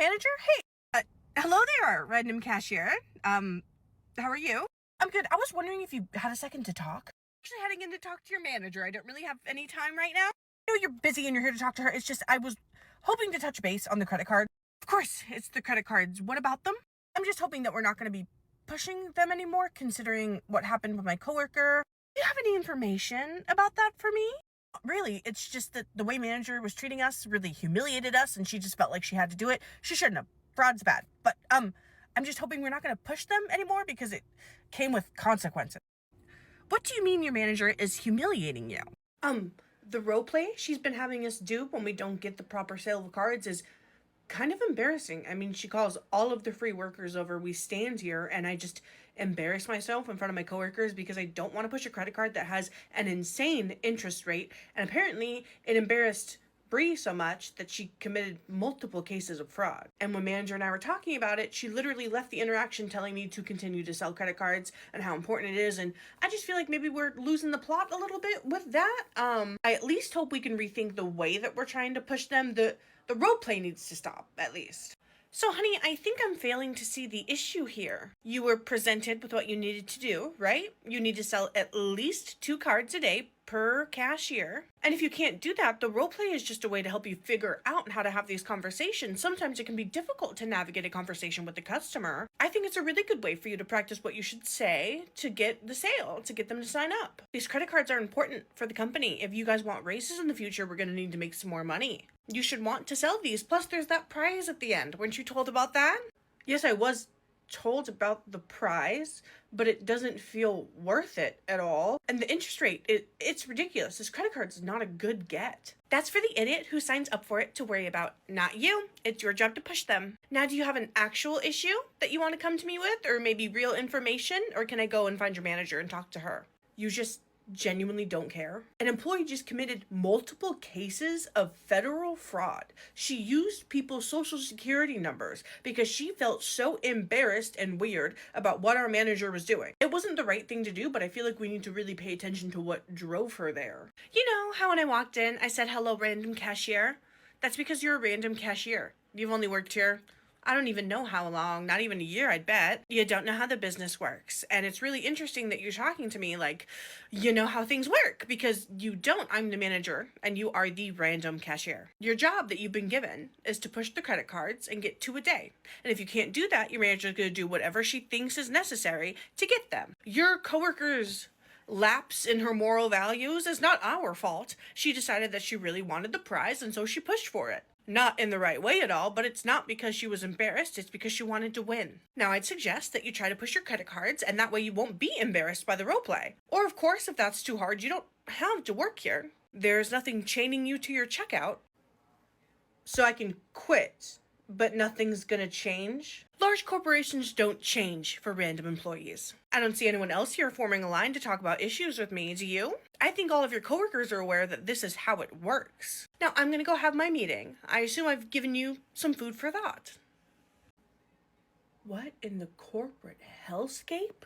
Manager? Hey, hello there, random cashier. How are you? I'm good. I was wondering if you had a second to talk. Actually heading in to talk to your manager. I don't really have any time right now. I know you're busy and you're here to talk to her. It's just I was hoping to touch base on the credit card. Of course, it's the credit cards. What about them? I'm just hoping that we're not going to be pushing them anymore, considering what happened with my coworker. Do you have any information about that for me? Really, it's just that the way manager was treating us really humiliated us, and she just felt like she had to do it. She shouldn't have. Fraud's bad. But, I'm just hoping we're not going to push them anymore because it came with consequences. What do you mean your manager is humiliating you? The role play she's been having us do when we don't get the proper sale of cards is kind of embarrassing. I mean, she calls all of the free workers over. We stand here and I just embarrass myself in front of my coworkers because I don't want to push a credit card that has an insane interest rate. And apparently it embarrassed Bree so much that she committed multiple cases of fraud. And when manager and I were talking about it, she literally left the interaction telling me to continue to sell credit cards and how important it is. And I just feel like maybe we're losing the plot a little bit with that. I at least hope we can rethink the way that we're trying to push them. The role play needs to stop, at least. So, honey, I think I'm failing to see the issue here. You were presented with what you needed to do, right? You need to sell at least 2 cards a day per cashier. And if you can't do that, the role play is just a way to help you figure out how to have these conversations. Sometimes it can be difficult to navigate a conversation with the customer. I think it's a really good way for you to practice what you should say to get the sale, to get them to sign up. These credit cards are important for the company. If you guys want raises in the future, we're going to need to make some more money. You should want to sell these. Plus, there's that prize at the end. Weren't you told about that? Yes, I was told about the prize, but it doesn't feel worth it at all. And the interest rate, it's ridiculous. This credit card's not a good get. That's for the idiot who signs up for it to worry about, not you. It's your job to push them. Now, do you have an actual issue that you want to come to me with, or maybe real information, or can I go and find your manager and talk to her? You just genuinely don't care. An employee just committed multiple cases of federal fraud. She used people's social security numbers because she felt so embarrassed and weird about what our manager was doing. It wasn't the right thing to do, but I feel like we need to really pay attention to what drove her there. You know how when I walked in, I said, "Hello, random cashier"? That's because you're a random cashier. You've only worked here, I don't even know how long, not even a year, I'd bet. You don't know how the business works. And it's really interesting that you're talking to me like you know how things work, because you don't. I'm the manager and you are the random cashier. Your job that you've been given is to push the credit cards and get 2 a day. And if you can't do that, your manager's going to do whatever she thinks is necessary to get them. Your coworker's lapse in her moral values is not our fault. She decided that she really wanted the prize, and so she pushed for it. Not in the right way at all, but it's not because she was embarrassed, it's because she wanted to win. Now, I'd suggest that you try to push your credit cards, and that way you won't be embarrassed by the role play. Or, of course, if that's too hard, you don't have to work here. There's nothing chaining you to your checkout. So I can quit, but nothing's gonna change. Large corporations don't change for random employees. I don't see anyone else here forming a line to talk about issues with me, do you? I think all of your coworkers are aware that this is how it works. Now, I'm gonna go have my meeting. I assume I've given you some food for thought. What in the corporate hellscape?